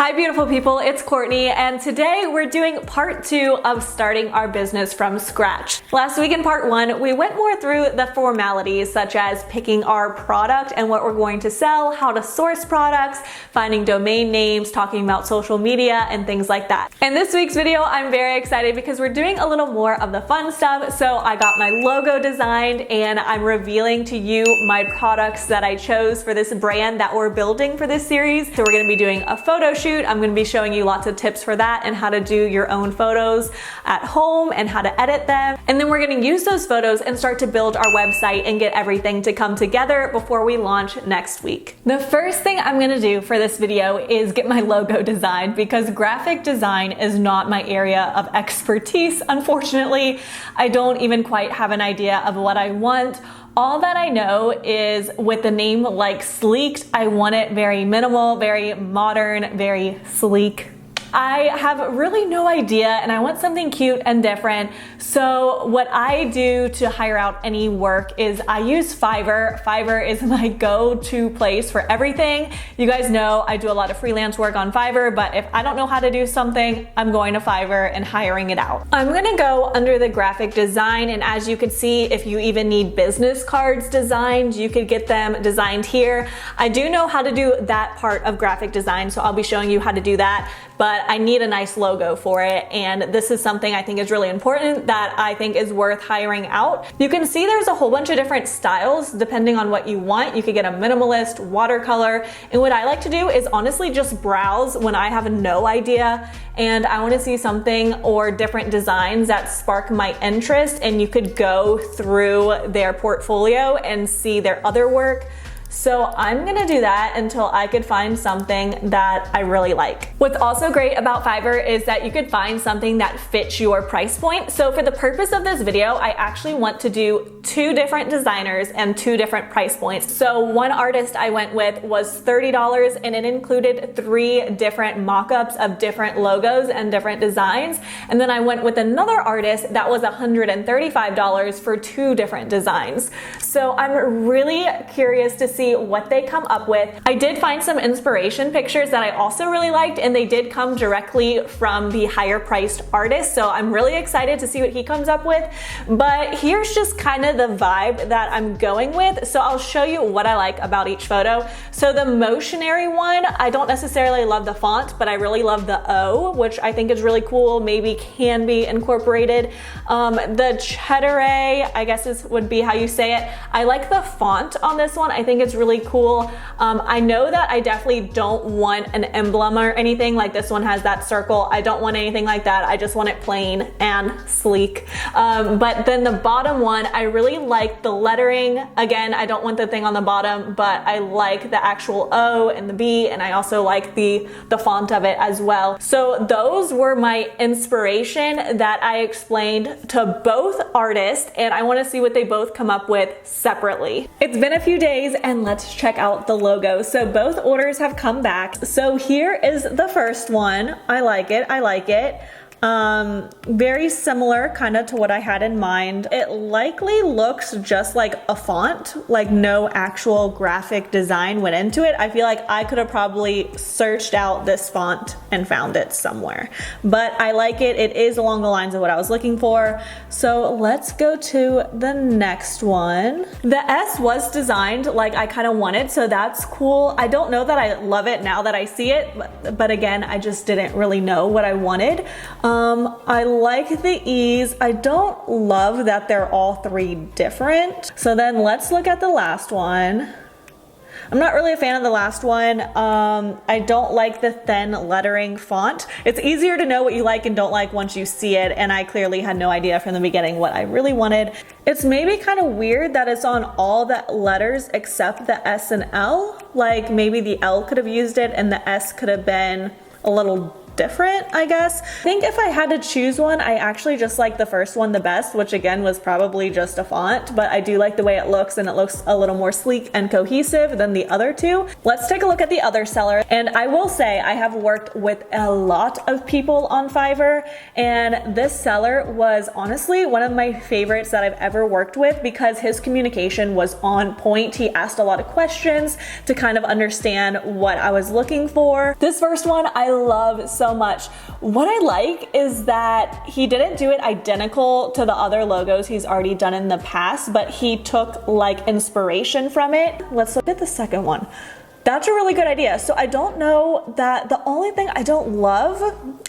Hi beautiful people, it's Courtney, and today we're doing part 2 of starting our business from scratch. Last week in part 1, we went more through the formalities such as picking our product and what we're going to sell, how to source products, finding domain names, talking about social media, and things like that. In this week's video, I'm very excited because we're doing a little more of the fun stuff. So I got my logo designed and I'm revealing to you my products that I chose for this brand that we're building for this series. So we're gonna be doing a photo shoot. I'm going to be showing you lots of tips for that and how to do your own photos at home and how to edit them. And then we're going to use those photos and start to build our website and get everything to come together before we launch next week. The first thing I'm going to do for this video is get my logo designed because graphic design is not my area of expertise. Unfortunately, I don't even quite have an idea of what I want. All that I know is with the name like Sleeked, I want it very minimal, very modern, very sleek. I have really no idea and I want something cute and different. So what I do to hire out any work is I use Fiverr. Fiverr is my go-to place for everything. You guys know I do a lot of freelance work on Fiverr, but if I don't know how to do something, I'm going to Fiverr and hiring it out. I'm gonna go under the graphic design, and as you can see, if you even need business cards designed, you could get them designed here. I do know how to do that part of graphic design, so I'll be showing you how to do that, but I need a nice logo for it, and this is something I think is really important that I think is worth hiring out. You can see there's a whole bunch of different styles depending on what you want. You could get a minimalist, watercolor, and what I like to do is honestly just browse when I have no idea and I want to see something or different designs that spark my interest, and you could go through their portfolio and see their other work. So I'm gonna do that until I could find something that I really like. What's also great about Fiverr is that you could find something that fits your price point. So for the purpose of this video, I actually want to do 2 different designers and 2 different price points. So one artist I went with was $30 and it included 3 different mock-ups of different logos and different designs. And then I went with another artist that was $135 for 2 different designs. So I'm really curious to see what they come up with. I did find some inspiration pictures that I also really liked, and they did come directly from the higher priced artist, so I'm really excited to see what he comes up with. But here's just kind of the vibe that I'm going with, so I'll show you what I like about each photo. So the motionary one, I don't necessarily love the font, but I really love the O, which I think is really cool, maybe can be incorporated. The Cheddaray, I guess would be how you say it. I like the font on this one. I think it's really cool. I know that I definitely don't want an emblem or anything like this one has that circle. I don't want anything like that. I just want it plain and sleek. But then the bottom one, I really like the lettering. Again, I don't want the thing on the bottom, but I like the actual O and the B, and I also like the font of it as well. So those were my inspiration that I explained to both artists, and I want to see what they both come up with separately. It's been a few days and let's check out the logo. So both orders have come back. So here is the first one. I like it. I like it. Very similar kind of to what I had in mind. It likely looks just like a font, like no actual graphic design went into it. I feel like I could have probably searched out this font and found it somewhere, but I like it. It is along the lines of what I was looking for. So let's go to the next one. The S was designed like I kind of wanted, so that's cool. I don't know that I love it now that I see it, but again, I just didn't really know what I wanted. I like the ease. I don't love that they're all 3 different. So then let's look at the last one. I'm not really a fan of the last one. I don't like the thin lettering font. It's easier to know what you like and don't like once you see it, and I clearly had no idea from the beginning what I really wanted. It's maybe kind of weird that it's on all the letters except the S and L. Like maybe the L could have used it and the S could have been a little different, I guess. I think if I had to choose one, I actually just like the first one the best, which again was probably just a font, but I do like the way it looks, and it looks a little more sleek and cohesive than the other two. Let's take a look at the other seller. And I will say I have worked with a lot of people on Fiverr, and this seller was honestly one of my favorites that I've ever worked with because his communication was on point. He asked a lot of questions to kind of understand what I was looking for. This first one I love so much. What I like is that he didn't do it identical to the other logos he's already done in the past, but he took like inspiration from it. Let's look at the second one. That's a really good idea. So I don't know that the only thing I don't love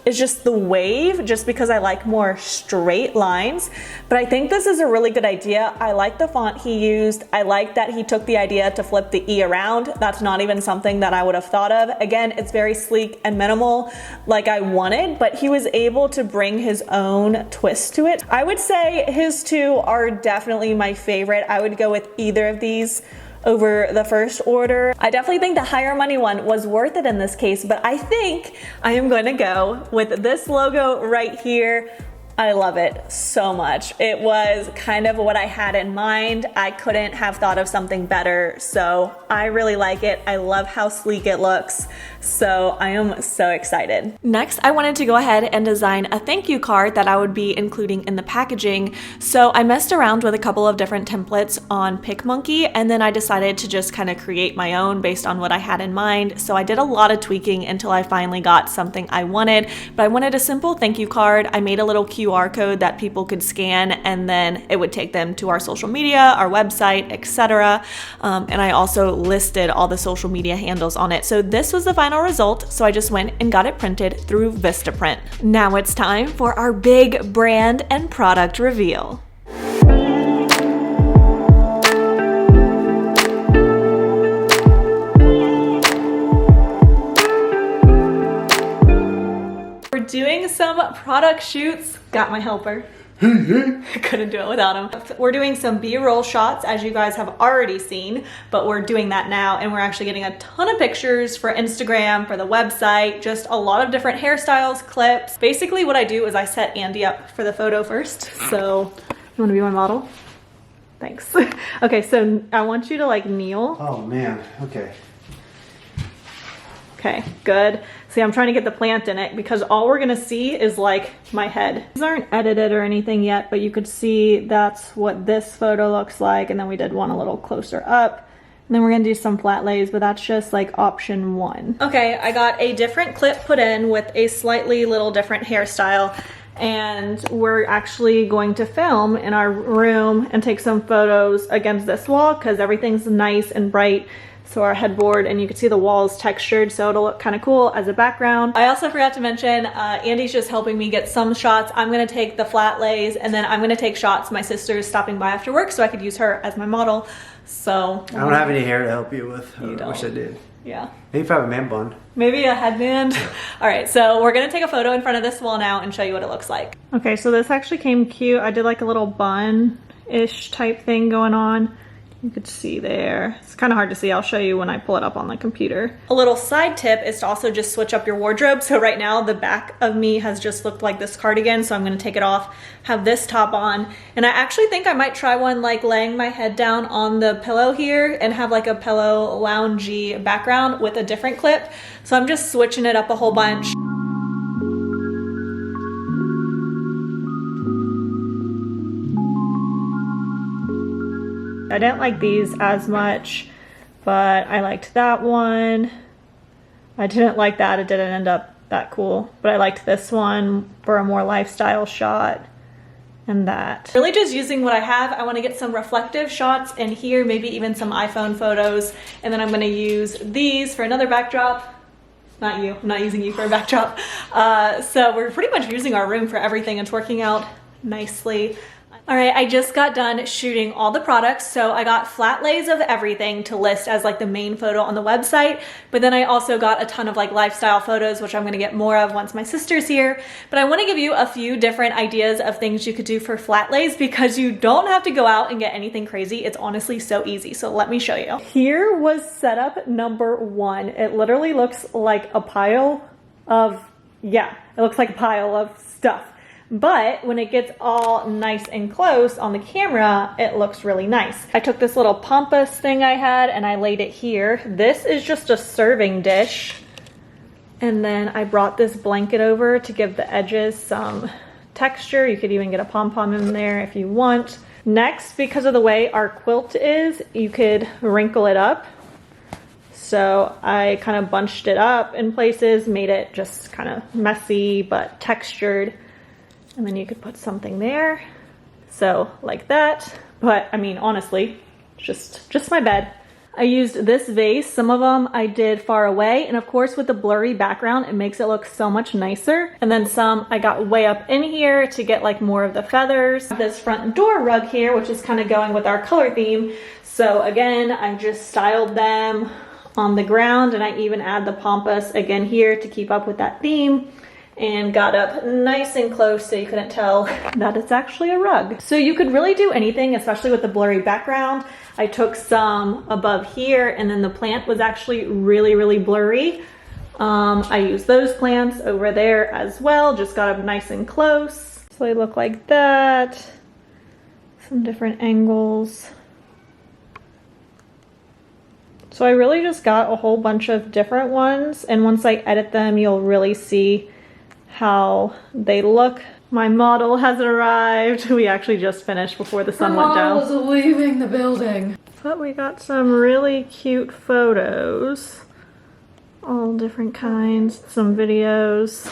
is just the wave, just because I like more straight lines. But I think this is a really good idea. I like the font he used. I like that he took the idea to flip the E around. That's not even something that I would have thought of. Again, it's very sleek and minimal like I wanted, but he was able to bring his own twist to it. I would say his two are definitely my favorite. I would go with either of these over the first order. I definitely think the higher money one was worth it in this case, but I think I am going to go with this logo right here. I love it so much. It was kind of what I had in mind. I couldn't have thought of something better, so I really like it. I love how sleek it looks, so I am so excited. Next, I wanted to go ahead and design a thank you card that I would be including in the packaging. So I messed around with a couple of different templates on PicMonkey, and then I decided to just kind of create my own based on what I had in mind. So I did a lot of tweaking until I finally got something I wanted, but I wanted a simple thank you card. I made a little QR code that people could scan, and then it would take them to our social media, our website, etc. And I also listed all the social media handles on it. So this was the final result. So I just went and got it printed through Vistaprint. Now it's time for our big brand and product reveal. We're doing some product shoots. Got my helper. Couldn't do it without him. We're doing some B-roll shots, as you guys have already seen, but we're doing that now, and we're actually getting a ton of pictures for Instagram, for the website, just a lot of different hairstyles, clips. Basically what I do is I set Andy up for the photo first. So you want to be my model? Thanks. Okay, so I want you to like kneel. Oh man, okay. Okay, good. See, I'm trying to get the plant in it because all we're gonna see is like my head. These aren't edited or anything yet, but you could see that's what this photo looks like. And then we did one a little closer up. And then we're gonna do some flat lays, but that's just like option one. Okay, I got a different clip put in with a slightly little different hairstyle. And we're actually going to film in our room and take some photos against this wall because everything's nice and bright. So our headboard, and you can see the walls textured, so it'll look kind of cool as a background. I also forgot to mention, Andy's just helping me get some shots. I'm gonna take the flat lays, and then I'm gonna take shots. My sister's stopping by after work, so I could use her as my model. So I don't have any hair to help you with. You I wish I did. Yeah. Maybe if I have a man bun. Maybe a headband. All right, so we're gonna take a photo in front of this wall now and show you what it looks like. Okay, so this actually came cute. I did like a little bun-ish type thing going on. You could see there. It's kind of hard to see. I'll show you when I pull it up on the computer. A little side tip is to also just switch up your wardrobe. So right now the back of me has just looked like this cardigan, so I'm gonna take it off, have this top on. And I actually think I might try one like laying my head down on the pillow here and have like a pillow loungy background with a different clip. So I'm just switching it up a whole bunch. I didn't like these as much, but I liked that one. I didn't like that. It didn't end up that cool, but I liked this one for a more lifestyle shot and that. Really just using what I have. I want to get some reflective shots in here, maybe even some iPhone photos, and then I'm going to use these for another backdrop. Not you. I'm not using you for a backdrop. So we're pretty much using our room for everything. It's working out nicely. All right, I just got done shooting all the products. So I got flat lays of everything to list as like the main photo on the website. But then I also got a ton of like lifestyle photos, which I'm gonna get more of once my sister's here. But I wanna give you a few different ideas of things you could do for flat lays because you don't have to go out and get anything crazy. It's honestly so easy. So let me show you. Here was setup number one. It literally looks like a pile of yeah, it looks like a pile of stuff. But when it gets all nice and close on the camera, it looks really nice. I took this little pampas thing I had and I laid it here. This is just a serving dish. And then I brought this blanket over to give the edges some texture. You could even get a pom-pom in there if you want. Next, because of the way our quilt is, you could wrinkle it up. So I kind of bunched it up in places, made it just kind of messy but textured. And then you could put something there. So like that. But I mean, honestly, just my bed. I used this vase. Some of them I did far away. And of course with the blurry background, it makes it look so much nicer. And then some I got way up in here to get like more of the feathers. This front door rug here, which is kind of going with our color theme. So again, I just styled them on the ground, and I even add the pampas again here to keep up with that theme. And got up nice and close so you couldn't tell that it's actually a rug. So you could really do anything, especially with the blurry background. I took some above here, and then the plant was actually really blurry. I used those plants over there as well, just got up nice and close. So they look like that. Some different angles. So I really just got a whole bunch of different ones, and once I edit them, you'll really see how they look. My model has arrived. We actually just finished before the sun went down. The model is leaving the building. But we got some really cute photos. All different kinds, some videos.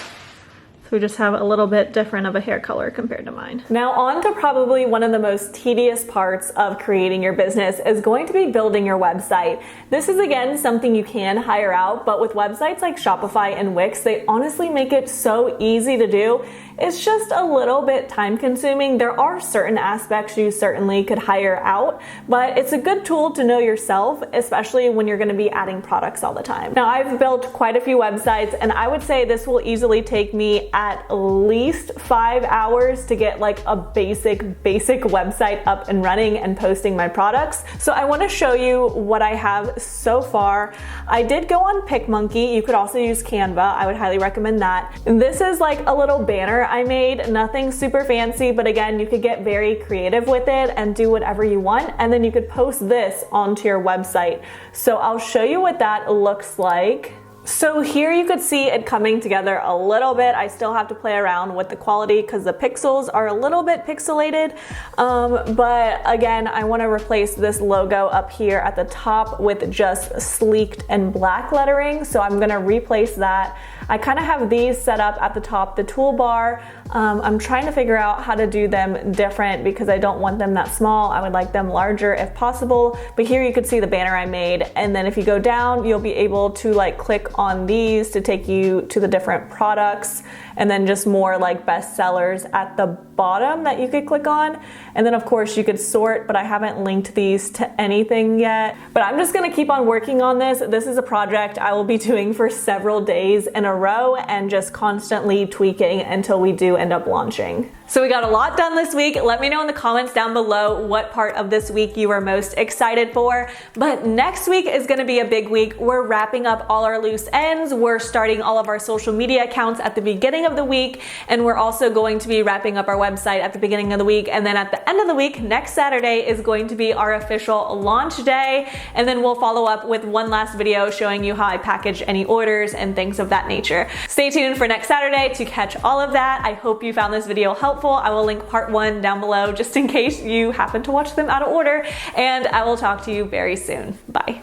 So we just have a little bit different of a hair color compared to mine. Now on to probably one of the most tedious parts of creating your business is going to be building your website. This is again something you can hire out, but with websites like Shopify and Wix, they honestly make it so easy to do. It's just a little bit time consuming. There are certain aspects you certainly could hire out, but it's a good tool to know yourself, especially when you're gonna be adding products all the time. Now I've built quite a few websites, and I would say this will easily take me at least 5 hours to get like a basic website up and running and posting my products. So I wanna show you what I have so far. I did go on PicMonkey. You could also use Canva. I would highly recommend that. This is like a little banner I made, nothing super fancy, but again, you could get very creative with it and do whatever you want, and then you could post this onto your website. So I'll show you what that looks like. So here you could see it coming together a little bit. I still have to play around with the quality because the pixels are a little bit pixelated. But again, I want to replace this logo up here at the top with just sleeked and black lettering. So I'm going to replace that. I kind of have these set up at the top, the toolbar. I'm trying to figure out how to do them different because I don't want them that small. I would like them larger if possible. But here you could see the banner I made. And then if you go down, you'll be able to like click on these to take you to the different products, and then just more like best sellers at the bottom that you could click on. And then of course you could sort, but I haven't linked these to anything yet. But I'm just gonna keep on working on this. This is a project I will be doing for several days in a row and just constantly tweaking until we do end up launching. So we got a lot done this week. Let me know in the comments down below what part of this week you are most excited for. But next week is gonna be a big week. We're wrapping up all our loose ends. We're starting all of our social media accounts at the beginning of the week, and we're also going to be wrapping up our website at the beginning of the week. And then at the end of the week, next Saturday is going to be our official launch day. And then we'll follow up with one last video showing you how I package any orders and things of that nature. Stay tuned for next Saturday to catch all of that. I hope you found this video helpful. I will link part 1 down below just in case you happen to watch them out of order, and I will talk to you very soon. Bye.